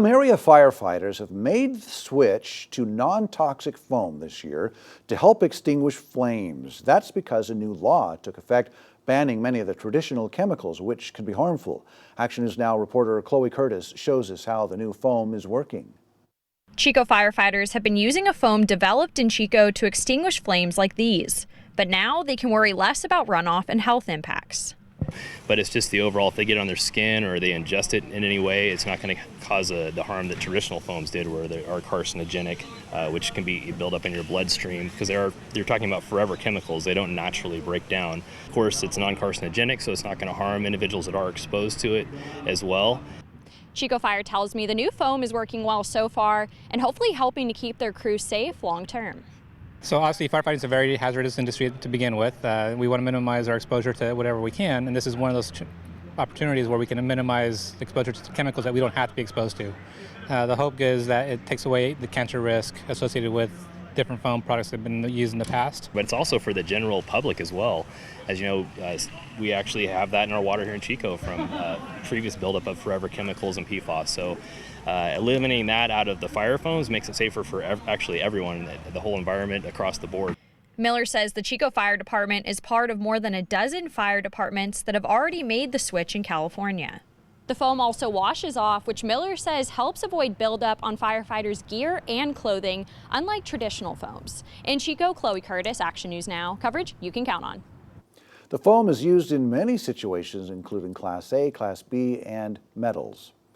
Some area firefighters have made the switch to non-toxic foam this year to help extinguish flames. That's because a new law took effect banning many of the traditional chemicals which can be harmful. Action News Now reporter Chloe Curtis shows us how the new foam is working. Chico firefighters have been using a foam developed in Chico to extinguish flames like these, but now they can worry less about runoff and health impacts. But it's just the overall, if they get on their skin or they ingest it in any way, it's not going to cause the harm that traditional foams did, where they are carcinogenic, which can be built up in your bloodstream, because you're talking about forever chemicals. They don't naturally break down. Of course, it's non-carcinogenic, so it's not going to harm individuals that are exposed to it as well. Chico Fire tells me the new foam is working well so far and hopefully helping to keep their crews safe long term. So obviously firefighting is a very hazardous industry to begin with. We want to minimize our exposure to whatever we can, and this is one of those opportunities where we can minimize exposure to chemicals that we don't have to be exposed to. The hope is that it takes away the cancer risk associated with different foam products that have been used in the past. But it's also for the general public as well. As you know, we actually have that in our water here in Chico from previous buildup of forever chemicals and PFAS. So eliminating that out of the fire foams makes it safer for actually everyone, the whole environment across the board. Miller says the Chico Fire Department is part of more than a dozen fire departments that have already made the switch in California. The foam also washes off, which Miller says helps avoid buildup on firefighters' gear and clothing, unlike traditional foams. In Chico, Chloe Curtis, Action News Now. Coverage you can count on. The foam is used in many situations, including Class A, Class B, and metals.